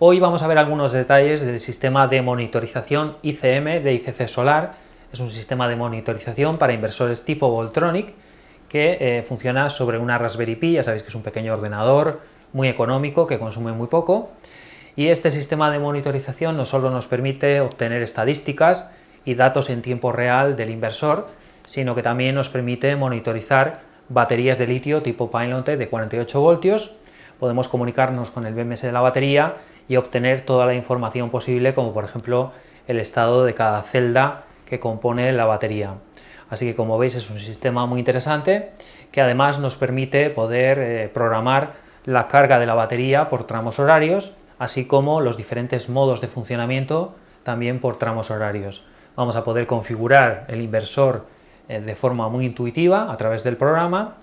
Hoy vamos a ver algunos detalles del sistema de monitorización ICM de ICC Solar. Es un sistema de monitorización para inversores tipo Voltronic que funciona sobre una Raspberry Pi. Ya sabéis que es un pequeño ordenador muy económico que consume muy poco. Y este sistema de monitorización no solo nos permite obtener estadísticas y datos en tiempo real del inversor, sino que también nos permite monitorizar baterías de litio tipo Pilot de 48 voltios. Podemos comunicarnos con el BMS de la batería y obtener toda la información posible, como por ejemplo el estado de cada celda que compone la batería. Así que, como veis, es un sistema muy interesante que además nos permite poder programar la carga de la batería por tramos horarios, así como los diferentes modos de funcionamiento también por tramos horarios. Vamos a poder configurar el inversor de forma muy intuitiva a través del programa,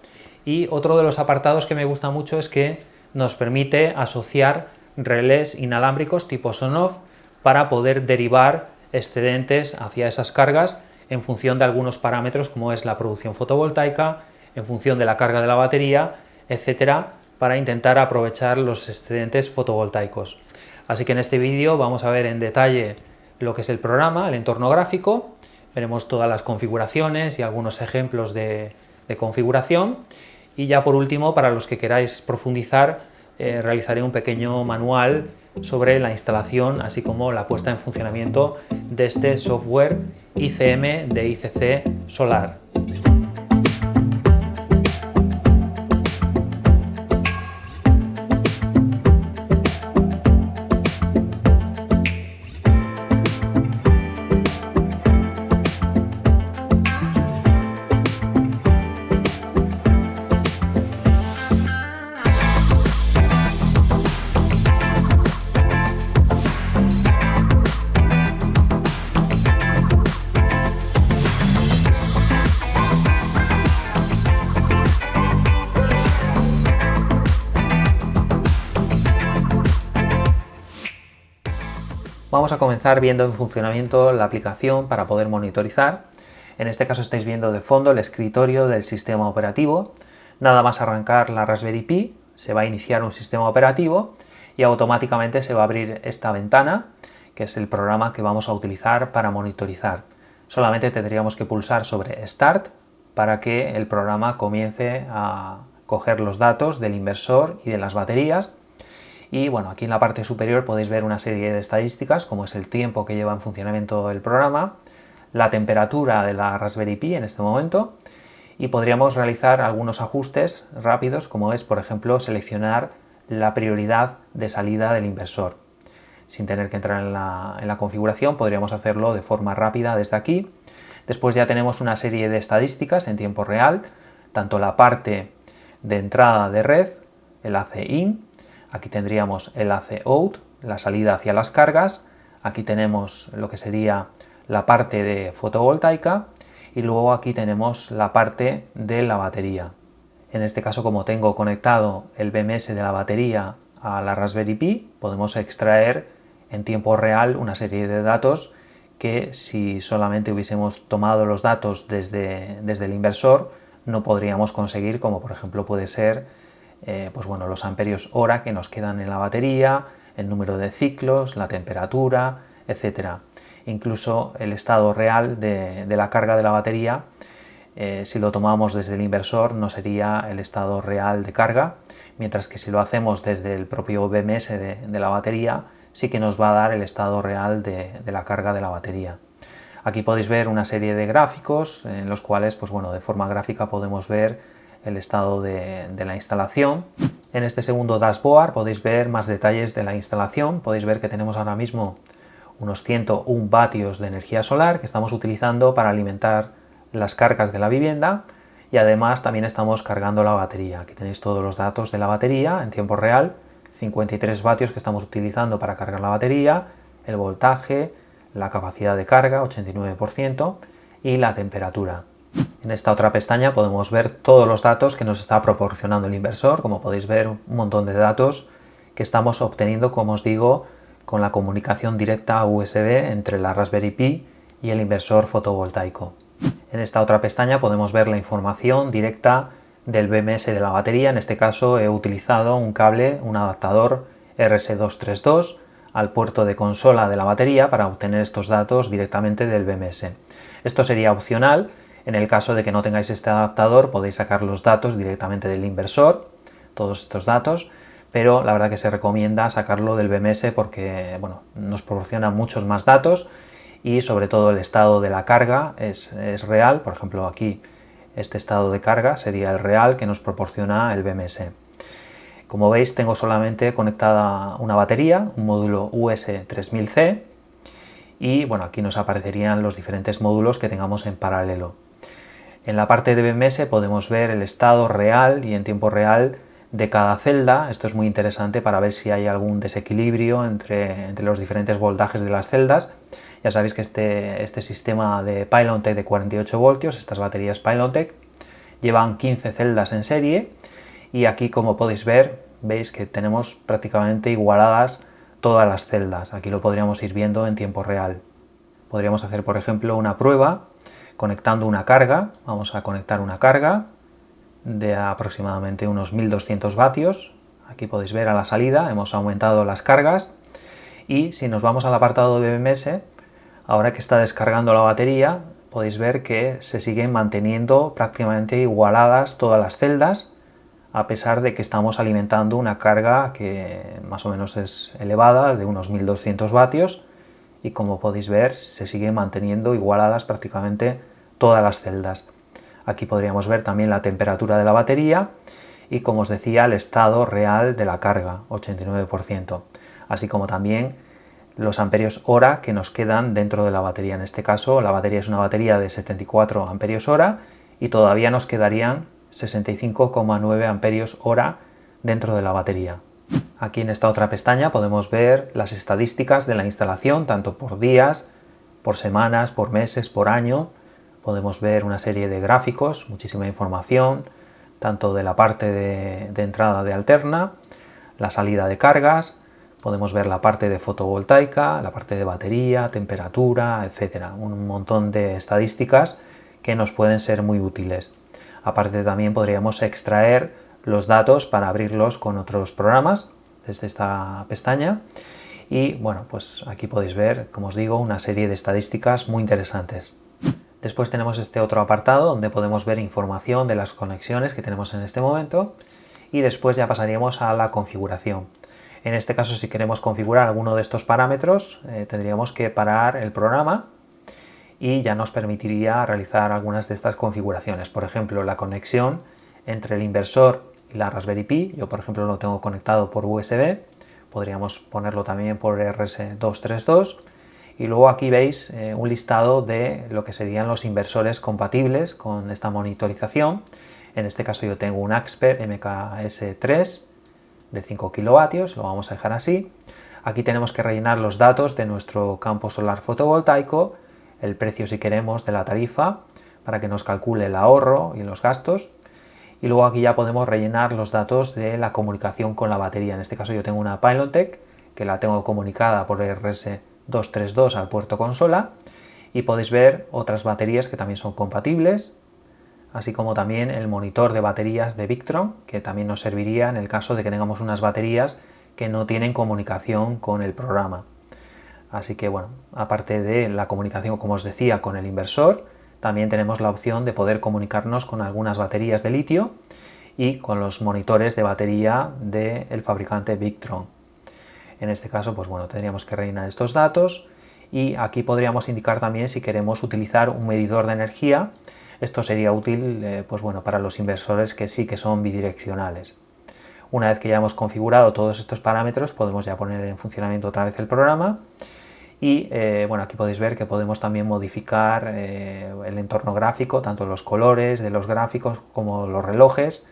y otro de los apartados que me gusta mucho es que nos permite asociar relés inalámbricos tipo SON-OFF para poder derivar excedentes hacia esas cargas en función de algunos parámetros, como es la producción fotovoltaica, en función de la carga de la batería, etcétera, para intentar aprovechar los excedentes fotovoltaicos. Así que en este vídeo vamos a ver en detalle lo que es el programa, el entorno gráfico. Veremos todas las configuraciones y algunos ejemplos de configuración, y ya por último, para los que queráis profundizar, realizaré un pequeño manual sobre la instalación, así como la puesta en funcionamiento de este software ICM de ICC Solar. Vamos a comenzar viendo en funcionamiento la aplicación para poder monitorizar. En este caso estáis viendo de fondo el escritorio del sistema operativo. Nada más arrancar la Raspberry Pi, se va a iniciar un sistema operativo y automáticamente se va a abrir esta ventana, que es el programa que vamos a utilizar para monitorizar. Solamente tendríamos que pulsar sobre Start para que el programa comience a coger los datos del inversor y de las baterías. Y bueno, aquí en la parte superior podéis ver una serie de estadísticas, como es el tiempo que lleva en funcionamiento el programa, la temperatura de la Raspberry Pi en este momento, y podríamos realizar algunos ajustes rápidos, como es, por ejemplo, seleccionar la prioridad de salida del inversor. Sin tener que entrar en la configuración, podríamos hacerlo de forma rápida desde aquí. Después ya tenemos una serie de estadísticas en tiempo real, tanto la parte de entrada de red, el AC-IN, aquí tendríamos el AC-OUT, la salida hacia las cargas, aquí tenemos lo que sería la parte de fotovoltaica, y luego aquí tenemos la parte de la batería. En este caso, como tengo conectado el BMS de la batería a la Raspberry Pi, podemos extraer en tiempo real una serie de datos que, si solamente hubiésemos tomado los datos desde el inversor, no podríamos conseguir, como por ejemplo puede ser pues bueno, los amperios hora que nos quedan en la batería, el número de ciclos, la temperatura, etcétera. Incluso el estado real de la carga de la batería, si lo tomamos desde el inversor, no sería el estado real de carga, mientras que si lo hacemos desde el propio BMS de la batería, sí que nos va a dar el estado real de la carga de la batería. Aquí podéis ver una serie de gráficos en los cuales, pues bueno, de forma gráfica podemos ver el estado de la instalación. En este segundo dashboard podéis ver más detalles de la instalación. Podéis ver que tenemos ahora mismo unos 101 vatios de energía solar que estamos utilizando para alimentar las cargas de la vivienda, y además también estamos cargando la batería. Aquí tenéis todos los datos de la batería en tiempo real, 53 vatios que estamos utilizando para cargar la batería, el voltaje, la capacidad de carga, 89%, y la temperatura. En esta otra pestaña podemos ver todos los datos que nos está proporcionando el inversor. Como podéis ver, un montón de datos que estamos obteniendo, como os digo, con la comunicación directa USB entre la Raspberry Pi y el inversor fotovoltaico. En esta otra pestaña podemos ver la información directa del BMS de la batería. En este caso he utilizado un cable, un adaptador RS232 al puerto de consola de la batería para obtener estos datos directamente del BMS. Esto sería opcional. En el caso de que no tengáis este adaptador, podéis sacar los datos directamente del inversor, todos estos datos, pero la verdad que se recomienda sacarlo del BMS porque bueno, nos proporciona muchos más datos y sobre todo el estado de la carga es real. Por ejemplo, aquí este estado de carga sería el real que nos proporciona el BMS. Como veis, tengo solamente conectada una batería, un módulo US3000C, y bueno, aquí nos aparecerían los diferentes módulos que tengamos en paralelo. En la parte de BMS podemos ver el estado real y en tiempo real de cada celda. Esto es muy interesante para ver si hay algún desequilibrio entre los diferentes voltajes de las celdas. Ya sabéis que este sistema de Pylontech de 48 voltios, estas baterías Pylontech, llevan 15 celdas en serie y aquí, como podéis ver, veis que tenemos prácticamente igualadas todas las celdas. Aquí lo podríamos ir viendo en tiempo real. Podríamos hacer, por ejemplo, una prueba conectando una carga. Vamos a conectar una carga de aproximadamente unos 1200 vatios. Aquí podéis ver a la salida hemos aumentado las cargas y si nos vamos al apartado de BMS, ahora que está descargando la batería, podéis ver que se siguen manteniendo prácticamente igualadas todas las celdas, a pesar de que estamos alimentando una carga que más o menos es elevada, de unos 1200 vatios, y como podéis ver se siguen manteniendo igualadas prácticamente todas las celdas. Aquí podríamos ver también la temperatura de la batería y, como os decía, el estado real de la carga, 89%, así como también los amperios hora que nos quedan dentro de la batería. En este caso la batería es una batería de 74 amperios hora y todavía nos quedarían 65,9 amperios hora dentro de la batería. Aquí en esta otra pestaña podemos ver las estadísticas de la instalación, tanto por días, por semanas, por meses, por año. Podemos ver una serie de gráficos, muchísima información, tanto de la parte de entrada de alterna, la salida de cargas, podemos ver la parte de fotovoltaica, la parte de batería, temperatura, etcétera. Un montón de estadísticas que nos pueden ser muy útiles. Aparte, también podríamos extraer los datos para abrirlos con otros programas desde esta pestaña. Y bueno, pues aquí podéis ver, como os digo, una serie de estadísticas muy interesantes. Después tenemos este otro apartado donde podemos ver información de las conexiones que tenemos en este momento y después ya pasaríamos a la configuración. En este caso, si queremos configurar alguno de estos parámetros, tendríamos que parar el programa y ya nos permitiría realizar algunas de estas configuraciones. Por ejemplo, la conexión entre el inversor y la Raspberry Pi. Yo, por ejemplo, lo tengo conectado por USB. Podríamos ponerlo también por RS232. Y luego aquí veis un listado de lo que serían los inversores compatibles con esta monitorización. En este caso yo tengo un Axper MKS3 de 5 kilovatios, lo vamos a dejar así. Aquí tenemos que rellenar los datos de nuestro campo solar fotovoltaico, el precio, si queremos, de la tarifa, para que nos calcule el ahorro y los gastos. Y luego aquí ya podemos rellenar los datos de la comunicación con la batería. En este caso yo tengo una Pylontech que la tengo comunicada por RS232 al puerto consola, y podéis ver otras baterías que también son compatibles, así como también el monitor de baterías de Victron, que también nos serviría en el caso de que tengamos unas baterías que no tienen comunicación con el programa. Así que bueno, aparte de la comunicación, como os decía, con el inversor, también tenemos la opción de poder comunicarnos con algunas baterías de litio y con los monitores de batería del fabricante Victron. En este caso, pues bueno, tendríamos que rellenar estos datos y aquí podríamos indicar también si queremos utilizar un medidor de energía. Esto sería útil pues bueno, para los inversores que sí que son bidireccionales. Una vez que ya hemos configurado todos estos parámetros, podemos ya poner en funcionamiento otra vez el programa. Y bueno, aquí podéis ver que podemos también modificar el entorno gráfico, tanto los colores de los gráficos como los relojes,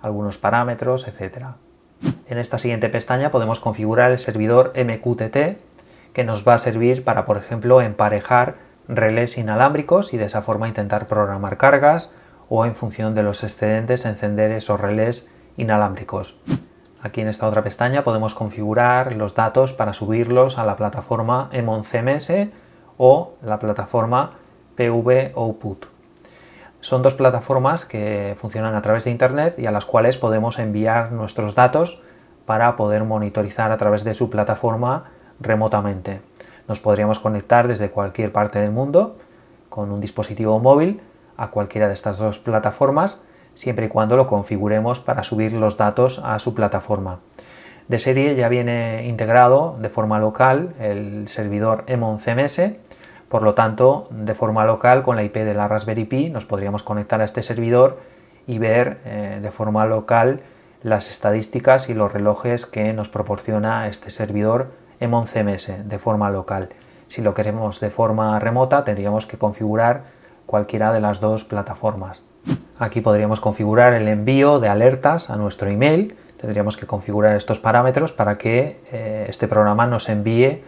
algunos parámetros, etcétera. En esta siguiente pestaña podemos configurar el servidor MQTT, que nos va a servir para, por ejemplo, emparejar relés inalámbricos y de esa forma intentar programar cargas o, en función de los excedentes, encender esos relés inalámbricos. Aquí en esta otra pestaña podemos configurar los datos para subirlos a la plataforma Emon-CMS o la plataforma PV Output. Son dos plataformas que funcionan a través de Internet y a las cuales podemos enviar nuestros datos para poder monitorizar a través de su plataforma remotamente. Nos podríamos conectar desde cualquier parte del mundo con un dispositivo móvil a cualquiera de estas dos plataformas, siempre y cuando lo configuremos para subir los datos a su plataforma. De serie ya viene integrado de forma local el servidor Emon CMS, por lo tanto, de forma local con la IP de la Raspberry Pi nos podríamos conectar a este servidor y ver de forma local las estadísticas y los relojes que nos proporciona este servidor Emon CMS de forma local. Si lo queremos de forma remota, tendríamos que configurar cualquiera de las dos plataformas. Aquí podríamos configurar el envío de alertas a nuestro email. Tendríamos que configurar estos parámetros para que este programa nos envíe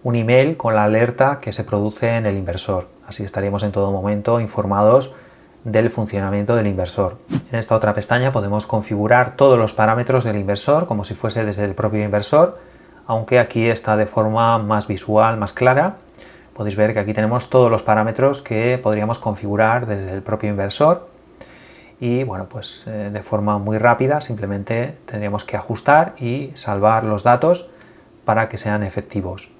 un email con la alerta que se produce en el inversor. Así estaríamos en todo momento informados del funcionamiento del inversor. En esta otra pestaña podemos configurar todos los parámetros del inversor como si fuese desde el propio inversor, aunque aquí está de forma más visual, más clara. Podéis ver que aquí tenemos todos los parámetros que podríamos configurar desde el propio inversor y bueno, pues de forma muy rápida simplemente tendríamos que ajustar y salvar los datos para que sean efectivos.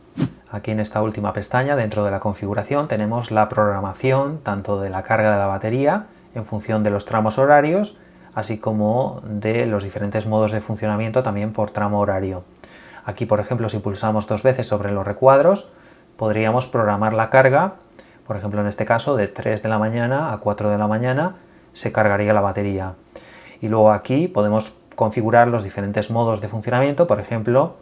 Aquí en esta última pestaña, dentro de la configuración, tenemos la programación tanto de la carga de la batería en función de los tramos horarios, así como de los diferentes modos de funcionamiento también por tramo horario. Aquí, por ejemplo, si pulsamos dos veces sobre los recuadros, podríamos programar la carga, por ejemplo, en este caso, de 3 de la mañana a 4 de la mañana se cargaría la batería. Y luego aquí podemos configurar los diferentes modos de funcionamiento, por ejemplo,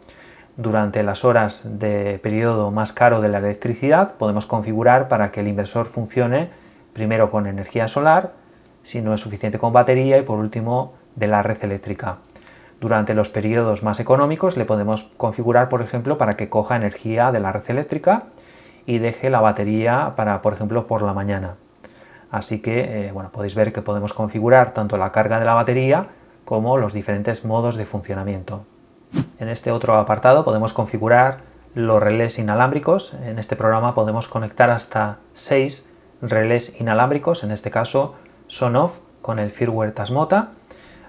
durante las horas de periodo más caro de la electricidad podemos configurar para que el inversor funcione primero con energía solar, si no es suficiente con batería, y por último de la red eléctrica. Durante los periodos más económicos le podemos configurar, por ejemplo, para que coja energía de la red eléctrica y deje la batería para, por ejemplo, por la mañana. Así que bueno, podéis ver que podemos configurar tanto la carga de la batería como los diferentes modos de funcionamiento. En este otro apartado podemos configurar los relés inalámbricos. En este programa podemos conectar hasta 6 relés inalámbricos, en este caso SON-OFF con el firmware Tasmota.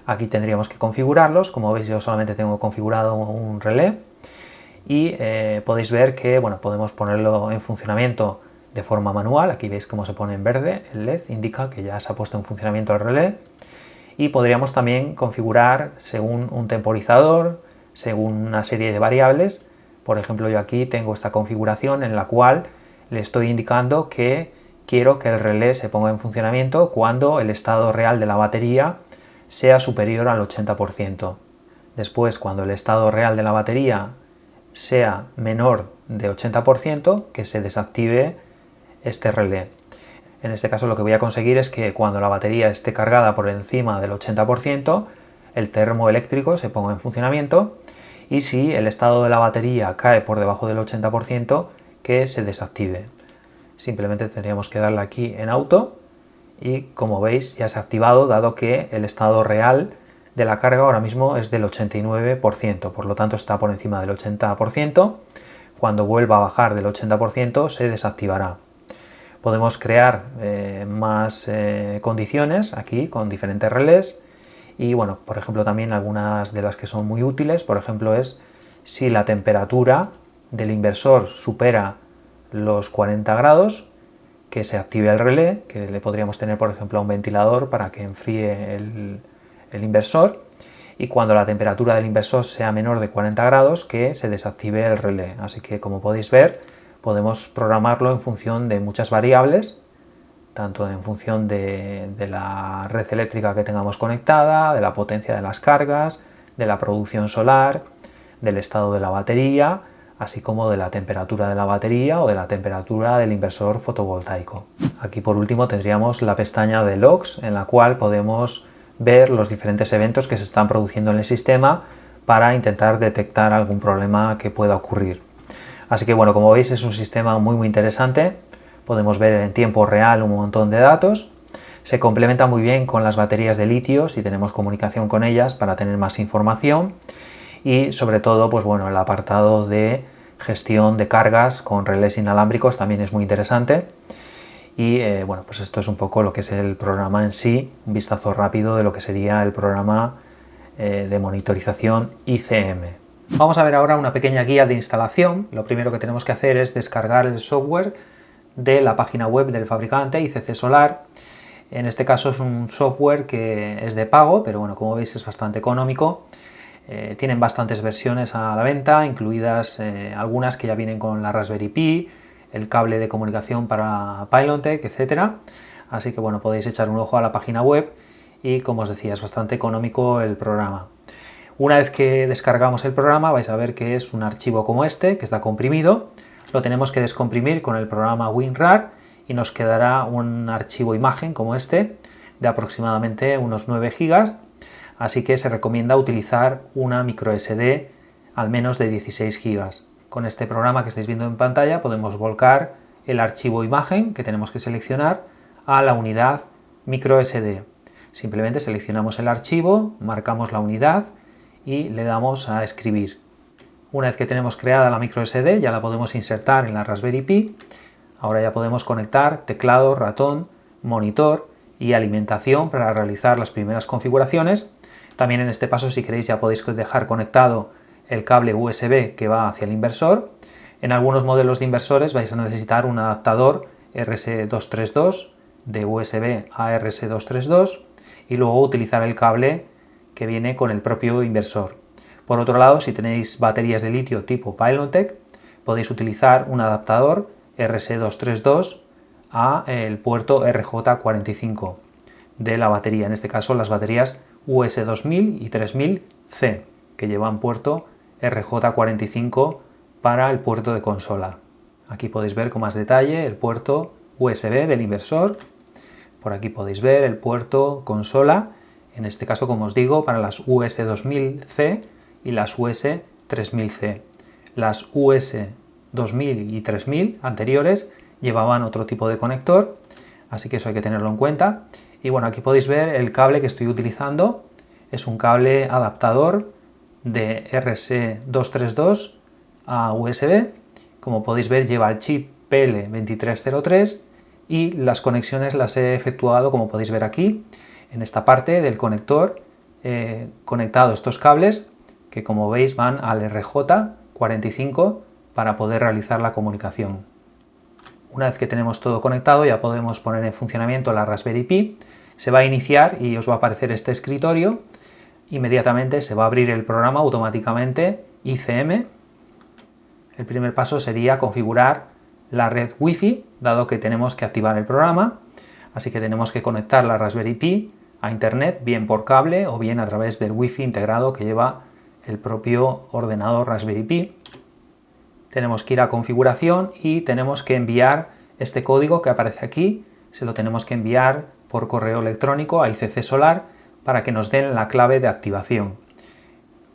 Aquí tendríamos que configurarlos. Como veis, yo solamente tengo configurado un relé y podéis ver que bueno, podemos ponerlo en funcionamiento de forma manual. Aquí veis cómo se pone en verde el LED, indica que ya se ha puesto en funcionamiento el relé. Y podríamos también configurar según un temporizador, según una serie de variables. Por ejemplo, yo aquí tengo esta configuración en la cual le estoy indicando que quiero que el relé se ponga en funcionamiento cuando el estado real de la batería sea superior al 80%. Después, cuando el estado real de la batería sea menor de 80%, que se desactive este relé. En este caso lo que voy a conseguir es que cuando la batería esté cargada por encima del 80%, el termoeléctrico se ponga en funcionamiento, y si el estado de la batería cae por debajo del 80%, que se desactive. Simplemente tendríamos que darle aquí en auto y como veis ya se ha activado, dado que el estado real de la carga ahora mismo es del 89%, por lo tanto está por encima del 80%. Cuando vuelva a bajar del 80% se desactivará. Podemos crear más condiciones aquí con diferentes relés y bueno, por ejemplo también algunas de las que son muy útiles, por ejemplo es si la temperatura del inversor supera los 40 grados, que se active el relé, que le podríamos tener por ejemplo a un ventilador para que enfríe el inversor, y cuando la temperatura del inversor sea menor de 40 grados que se desactive el relé. Así que como podéis ver podemos programarlo en función de muchas variables, tanto en función de la red eléctrica que tengamos conectada, de la potencia de las cargas, de la producción solar, del estado de la batería, así como de la temperatura de la batería o de la temperatura del inversor fotovoltaico. Aquí por último tendríamos la pestaña de logs, en la cual podemos ver los diferentes eventos que se están produciendo en el sistema para intentar detectar algún problema que pueda ocurrir. Así que bueno, como veis es un sistema muy interesante. Podemos ver en tiempo real un montón de datos. Se complementa muy bien con las baterías de litio si tenemos comunicación con ellas para tener más información. Y sobre todo, pues bueno, el apartado de gestión de cargas con relés inalámbricos también es muy interesante. Y bueno, pues esto es un poco lo que es el programa en sí, un vistazo rápido de lo que sería el programa de monitorización ICM. Vamos a ver ahora una pequeña guía de instalación. Lo primero que tenemos que hacer es descargar el software de la página web del fabricante, ICC Solar. En este caso es un software que es de pago, pero bueno, como veis es bastante económico. Tienen bastantes versiones a la venta, incluidas algunas que ya vienen con la Raspberry Pi, el cable de comunicación para Pylontech, etc. Así que bueno, podéis echar un ojo a la página web y, como os decía, es bastante económico el programa. Una vez que descargamos el programa vais a ver que es un archivo como este, que está comprimido. Lo tenemos que descomprimir con el programa WinRAR y nos quedará un archivo imagen como este de aproximadamente unos 9 GB, así que se recomienda utilizar una microSD al menos de 16 GB. Con este programa que estáis viendo en pantalla podemos volcar el archivo imagen que tenemos que seleccionar a la unidad microSD. Simplemente seleccionamos el archivo, marcamos la unidad y le damos a escribir. Una vez que tenemos creada la microSD ya la podemos insertar en la Raspberry Pi. Ahora ya podemos conectar teclado, ratón, monitor y alimentación para realizar las primeras configuraciones. También en este paso, si queréis, ya podéis dejar conectado el cable USB que va hacia el inversor. En algunos modelos de inversores vais a necesitar un adaptador RS232 de USB a RS232 y luego utilizar el cable que viene con el propio inversor. Por otro lado, si tenéis baterías de litio tipo Pylontech, podéis utilizar un adaptador RS232 a el puerto RJ45 de la batería, en este caso las baterías US2000 y 3000C, que llevan puerto RJ45 para el puerto de consola. Aquí podéis ver con más detalle el puerto USB del inversor. Por aquí podéis ver el puerto consola, en este caso, como os digo, para las US2000C y las US3000C. Las US2000 y 3000 anteriores llevaban otro tipo de conector, así que eso hay que tenerlo en cuenta. Y bueno, aquí podéis ver el cable que estoy utilizando. Es un cable adaptador de RS232 a USB. Como podéis ver, lleva el chip PL2303 y las conexiones las he efectuado, como podéis ver aquí, en esta parte del conector. Conectado estos cables que, como veis, van al RJ45 para poder realizar la comunicación. Una vez que tenemos todo conectado ya podemos poner en funcionamiento la Raspberry Pi. Se va a iniciar y os va a aparecer este escritorio. Inmediatamente se va a abrir el programa automáticamente ICM. El primer paso sería configurar la red Wi-Fi, dado que tenemos que activar el programa. Así que tenemos que conectar la Raspberry Pi a internet, bien por cable o bien a través del Wi-Fi integrado que lleva el propio ordenador Raspberry Pi. Tenemos que ir a configuración y tenemos que enviar este código que aparece aquí. Se lo tenemos que enviar por correo electrónico a ICC Solar para que nos den la clave de activación.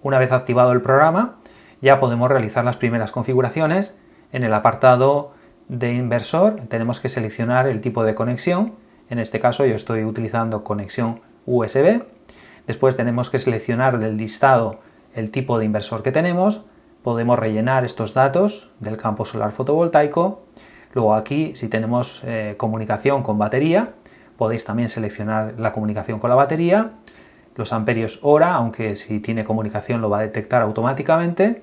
Una vez activado el programa, ya podemos realizar las primeras configuraciones. En el apartado de inversor tenemos que seleccionar el tipo de conexión. En este caso yo estoy utilizando conexión USB. Después tenemos que seleccionar del listado el tipo de inversor que tenemos. Podemos rellenar estos datos del campo solar fotovoltaico. Luego aquí, si tenemos comunicación con batería, podéis también seleccionar la comunicación con la batería, los amperios hora, aunque si tiene comunicación lo va a detectar automáticamente.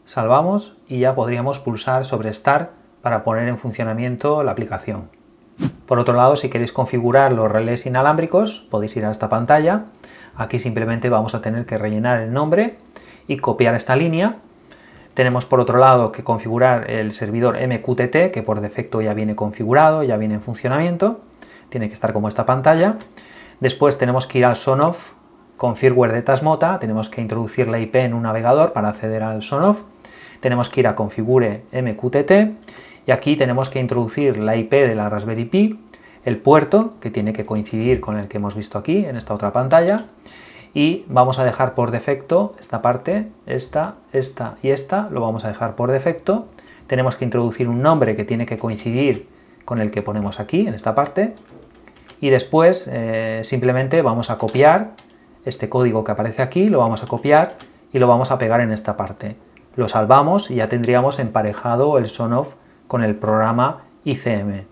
Salvamos y ya podríamos pulsar sobre Start para poner en funcionamiento la aplicación. Por otro lado, si queréis configurar los relés inalámbricos, podéis ir a esta pantalla. Aquí simplemente vamos a tener que rellenar el nombre y copiar esta línea. Tenemos por otro lado que configurar el servidor MQTT, que por defecto ya viene configurado, ya viene en funcionamiento. Tiene que estar como esta pantalla. Después tenemos que ir al SONOFF con firmware de Tasmota. Tenemos que introducir la IP en un navegador para acceder al SONOFF. Tenemos que ir a Configure MQTT y aquí tenemos que introducir la IP de la Raspberry Pi, el puerto, que tiene que coincidir con el que hemos visto aquí en esta otra pantalla, y vamos a dejar por defecto esta parte, esta y esta, lo vamos a dejar por defecto. Tenemos que introducir un nombre que tiene que coincidir con el que ponemos aquí, en esta parte, y después simplemente vamos a copiar este código que aparece aquí, lo vamos a copiar y lo vamos a pegar en esta parte. Lo salvamos y ya tendríamos emparejado el SONOFF con el programa ICM.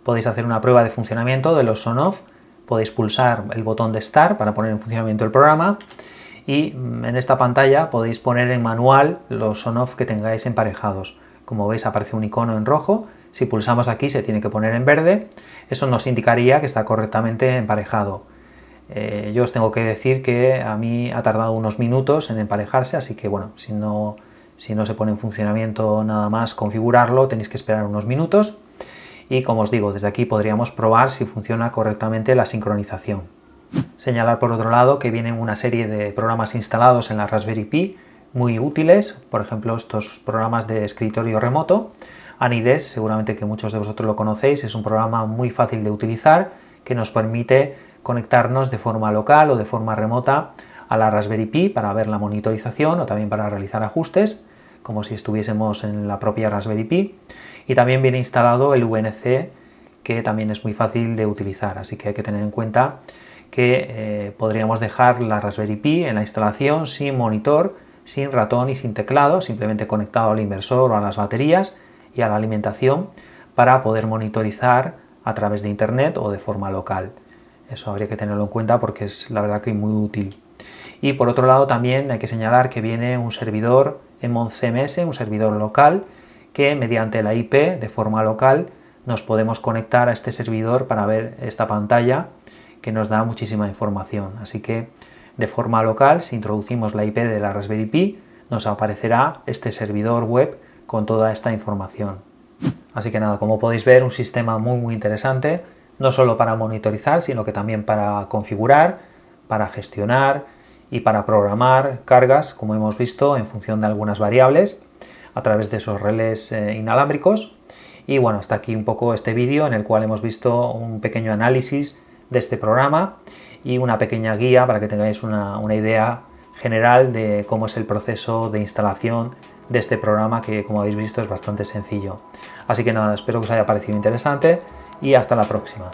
Podéis hacer una prueba de funcionamiento de los SONOFF, podéis pulsar el botón de Start para poner en funcionamiento el programa y en esta pantalla podéis poner en manual los on-off que tengáis emparejados. Como veis aparece un icono en rojo, si pulsamos aquí se tiene que poner en verde, eso nos indicaría que está correctamente emparejado. Yo os tengo que decir que a mí ha tardado unos minutos en emparejarse, así que bueno, si no se pone en funcionamiento nada más configurarlo, tenéis que esperar unos minutos. Y como os digo, desde aquí podríamos probar si funciona correctamente la sincronización. Señalar por otro lado que vienen una serie de programas instalados en la Raspberry Pi muy útiles, por ejemplo estos programas de escritorio remoto. AnyDesk, seguramente que muchos de vosotros lo conocéis, es un programa muy fácil de utilizar que nos permite conectarnos de forma local o de forma remota a la Raspberry Pi para ver la monitorización o también para realizar ajustes, como si estuviésemos en la propia Raspberry Pi. Y también viene instalado el VNC, que también es muy fácil de utilizar, así que hay que tener en cuenta que podríamos dejar la Raspberry Pi en la instalación sin monitor, sin ratón y sin teclado, simplemente conectado al inversor o a las baterías y a la alimentación para poder monitorizar a través de internet o de forma local. Eso habría que tenerlo en cuenta porque es la verdad que muy útil. Y por otro lado también hay que señalar que viene un servidor MonCMS, un servidor local, que mediante la IP de forma local nos podemos conectar a este servidor para ver esta pantalla que nos da muchísima información. Así que de forma local, si introducimos la IP de la Raspberry Pi, nos aparecerá este servidor web con toda esta información. Así que nada, como podéis ver, un sistema muy interesante, no solo para monitorizar, sino que también para configurar, para gestionar y para programar cargas, como hemos visto, en función de algunas variables, a través de esos relés inalámbricos. Y bueno, hasta aquí un poco este vídeo en el cual hemos visto un pequeño análisis de este programa y una pequeña guía para que tengáis una idea general de cómo es el proceso de instalación de este programa, que como habéis visto es bastante sencillo. Así que nada, espero que os haya parecido interesante y hasta la próxima.